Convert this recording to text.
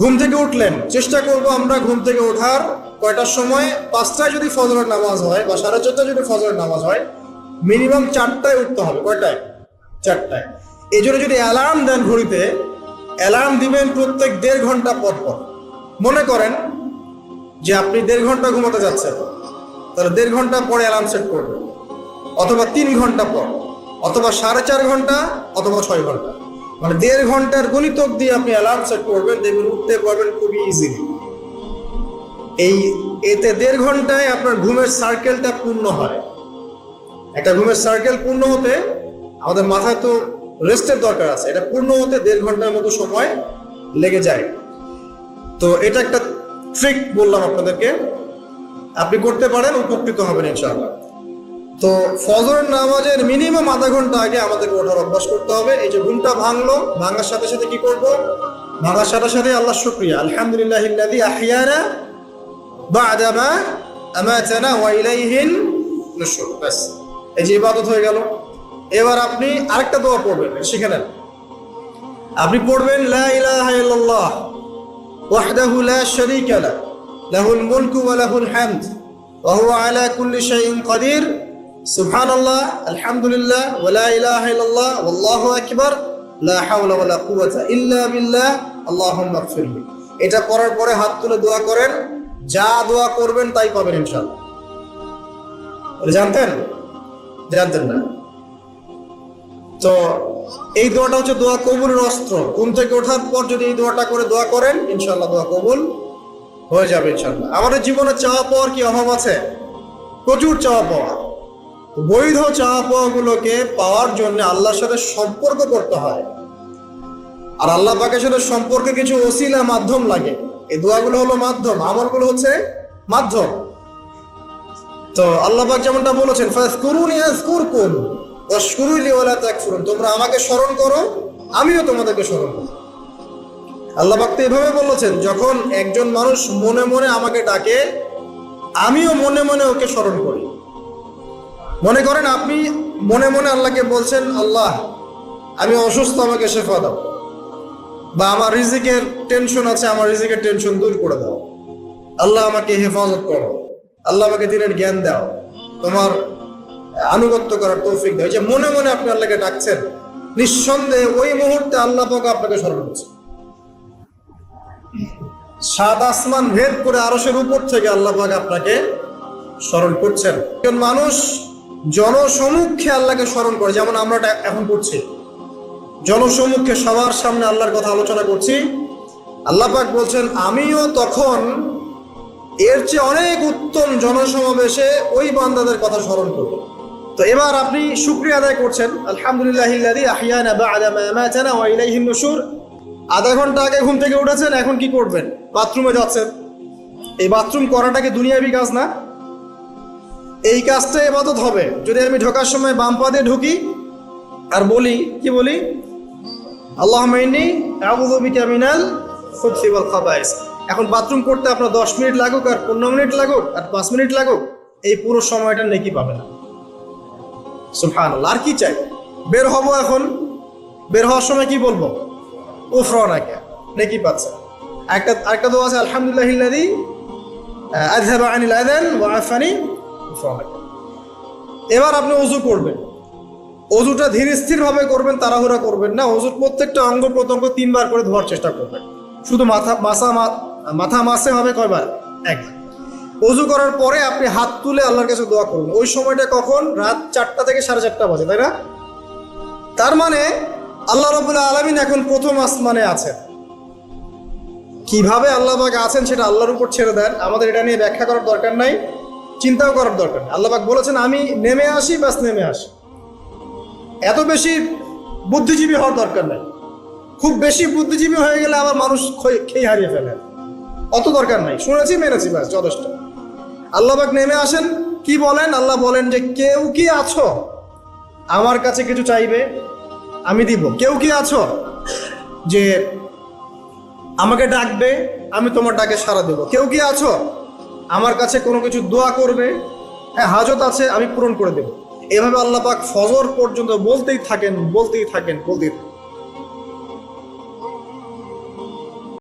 ঘুম থেকে উঠলেন, চেষ্টা করব আমরা ঘুম থেকে ওঠার কয়টার সময়, 5টায় যদি ফজরের নামাজ হয় বা 4:30টায় যদি ফজরের নামাজ হয়, মিনিমাম 4টায় উঠতে হবে। কয়টায়? 4টায়। এই জন্য যদি অ্যালার্ম দেন ঘড়িতে, অ্যালার্ম দিবেন প্রত্যেক 1.5 ঘন্টা পর পর। মনে করেন যে আপনি 1.5 ঘন্টা ঘুমাতে যাচ্ছেন, তাহলে 1.5 ঘন্টা পরে অ্যালার্ম সেট করবেন, অথবা 3 ঘন্টা পর, অথবা 4.5 ঘন্টা, অথবা 6 ঘন্টা। মানে 1.5 ঘন্টার গণিতক দিয়ে আপনি অ্যালার্ম সেট করবেন, দেখবেন উঠতে পারবেন খুবই ইজিলি। এতে 1.5 ঘন্টায় আপনার ঘুমের সার্কেলটা পূর্ণ হয়। একটা ঘুমের সার্কেল পূর্ণ হতে আমাদের মাথায় তো রেস্টের দরকার আছে, এটা পূর্ণ হতে 1.5 ঘন্টার মতো সময় লেগে যায়। তো এটা একটা ট্রিক বললাম আপনাদেরকে, আপনি করতে পারেন, উপকৃত হবেন ইনশাআল্লাহ। তো ফজরের নামাজের মিনিমাম আধা ঘন্টা আগে আমাদেরকে ওঠার অভ্যাস করতে হবে। এই যে ঘুমটা ভাঙলো, ভাঙার সাথে সাথে কি করব? ভাঙার সাথে সাথে আল্লাহ শুকরিয়া, আলহামদুলিল্লাহিল্লাযী আহইয়ানা বা'দা মা আমাতানা ওয়া ইলাইহিন নুশুর। বাস, এই যে ইবাদত হয়ে গেল। এবার আপনি আরেকটা দোয়া পড়বেন, শিখে নেন। আপনি পড়বেন লা ইলাহা ইল্লাল্লাহ ওয়াহদাহু লা শারীকা লাহু লাহুল মুলকু ওয়া লাহুল হামদ ওয়া হুয়া আলা কুল্লি শাইইন কাদির সুবহানাল্লাহ আলহামদুলিল্লাহ ওয়া লা ইলাহা ইল্লাল্লাহ ওয়াল্লাহু আকবার লা হাওলা ওয়া লা কুওয়াতা ইল্লা বিল্লাহ আল্লাহুম্মা ইগফিরলি। এটা পড়ার পরে হাত তুলে দোয়া করেন, যা দোয়া করবেন তাই পাবেন ইনশাআল্লাহ। জানতেন? জানতেন না? তো এই দোয়াটা হচ্ছে দোয়া কবুলের অস্ত্র। ঘুম থেকে ওঠার পর যদি এই দোয়াটা করে দোয়া করেন, ইনশাআল্লাহ দোয়া কবুল হয়ে যাবে ইনশাআল্লাহ। আমাদের জীবনে চাওয়া পাওয়ার কি অভাব আছে? প্রচুর চাওয়া পাওয়া। বৈধ চাওয়া পাওয়া গুলোকে পাওয়ার জন্য আল্লাহর সাথে সম্পর্ক করতে হয়, আর আল্লাহ পাকের সাথে সম্পর্কে কিছু ওসিলা, মাধ্যম লাগে। এই দোয়াগুলো হলো মাধ্যম, আমলগুলো হচ্ছে মাধ্যম। তো আল্লাহ পাক যেমনটা বলেছেন, ফাযকুরুনি আযকুরকুম ওয়াশকুরুলি ওয়া লা তাকফুরুন, তোমরা আমাকে স্মরণ করো, আমিও তোমাদেরকে স্মরণ করব। আল্লাহ পাক তো এভাবে বলেছেন, যখন একজন মানুষ মনে মনে আমাকে ডাকে, আমিও মনে মনে ওকে স্মরণ করি। মনে করেন আপনি মনে মনে আল্লাহকে বলছেন, আল্লাহ আমি অসুস্থ, আমাকে শেফা দাও, বা আমার রিজিকের টেনশন আছে, আমার রিজিকের টেনশন দূর করে দাও, আল্লাহ আমাকে হেফাজত করো, আল্লাহ আমাকে দিনের জ্ঞান দাও, তোমার আনুগত্য করার তৌফিক দাও। যে মনে মনে আপনি আল্লাহকে ডাকছেন, নিঃসন্দেহে ওই মুহূর্তে আল্লাহ পাক আপনাকে স্মরণ করছে। 7 আসমান ভেদ করে আরশের উপর থেকে আল্লাহ পাক আপনাকে স্মরণ করছেন। একজন মানুষ জনসমুখে আল্লাহকে স্মরণ করে, যেমন আমরা এখন করছি, জনসমুখে সবার সামনে আল্লাহর কথা আলোচনা করছি। আল্লাহ পাক বলছেন, আমিও তখন এর চেয়ে অনেক উত্তম জনসমাবেশে ওই বান্দাদের কথা স্মরণ করব। তো এবার আপনি শুকরিয়া আদায় করছেন, আলহামদুলিল্লাহিল্লাযী আহইয়ানা বা'দা মা আমাতানা ওয়া ইলাইহিন নুশুর। আধা ঘন্টা আগে ঘুম থেকে উঠেছেন, এখন কি করবেন? বাথরুমে যাচ্ছেন। এই বাথরুম করাটা কি দুনিয়াবি কাজ না? এই কাজটা ইবাদত হবে যদি আমি ঢোকার সময় বাম পা দিয়ে ঢুকি আর বলি, কি বলি? আল্লাহুম্মা ইন্নী আউযু বিকা মিনাল খুবসি ওয়াল খাবাইস। এখন বাথরুম করতে আপনার 10 মিনিট লাগুক, আর 15 মিনিট লাগুক, আর 5 মিনিট লাগুক, এই পুরো সময়টা নেকি পাবে না। সুবহানাল্লাহ। আর কি চাই? বের হব, এখন বের হওয়ার সময় কি বলবো? উফরানাকা, নেকি পাচ্ছে। একটা দোয়া আছে, আলহামদুলিল্লাহিল্লাযী আযহাবা আনিল আযান ওয়া আফানি উফরানাকা। এবার আপনি ওযু করবেন। ওযুটা ধীর স্থির ভাবে করবেন, তাড়াহুড়া করবেন না। ওযুর প্রত্যেকটা অঙ্গ প্রত্যঙ্গ 3 বার করে ধোয়ার চেষ্টা করবেন। শুধু মাথা মাসে হবে কয়বার? 1। ওযু করার পরে আপনি হাত তুলে আল্লাহর কাছে দোয়া করুন। ওই সময়টা কখন? রাত 4টা থেকে 4:30 বাজে, তাই না? তার মানে আল্লাহ রাব্বুল আলামিন এখন প্রথম আসমানে আছেন। কিভাবে আল্লাহ পাক আছেন সেটা আল্লাহর উপর ছেড়ে দেন, আমাদের এটা নিয়ে ব্যাখ্যা করার দরকার নাই, চিন্তাও করার দরকার নেই। আল্লাহ পাক বলেছেন, আমি নেমে আসি, বাস নেমে আসি। এত বেশি বুদ্ধিজীবী হওয়ার দরকার নাই। খুব বেশি বুদ্ধিজীবী হয়ে গেলে আবার মানুষ খেয়ে হারিয়ে ফেলে, অত দরকার নাই। শুনেছি, মেনেছি, ব্যাস যথেষ্ট। আল্লাহ পাক নেমে আসেন, কি বলেন? আল্লাহ বলেন যে, কেউ কি আছো আমার কাছে কিছু চাইবে, আমি দিব? কেউ কি আছো যে আমাকে ডাকবে, আমি তোমার ডাকে সাড়া দেব? কেউ কি আছো আমার কাছে কোনো কিছু দোয়া করবে? হ্যাঁ, হাজত আছে, আমি পূরণ করে দেব। এভাবে আল্লাহ পাক ফজর পর্যন্ত বলতেই থাকেন, বলতেই থাকেন, বলতেই থাকেন।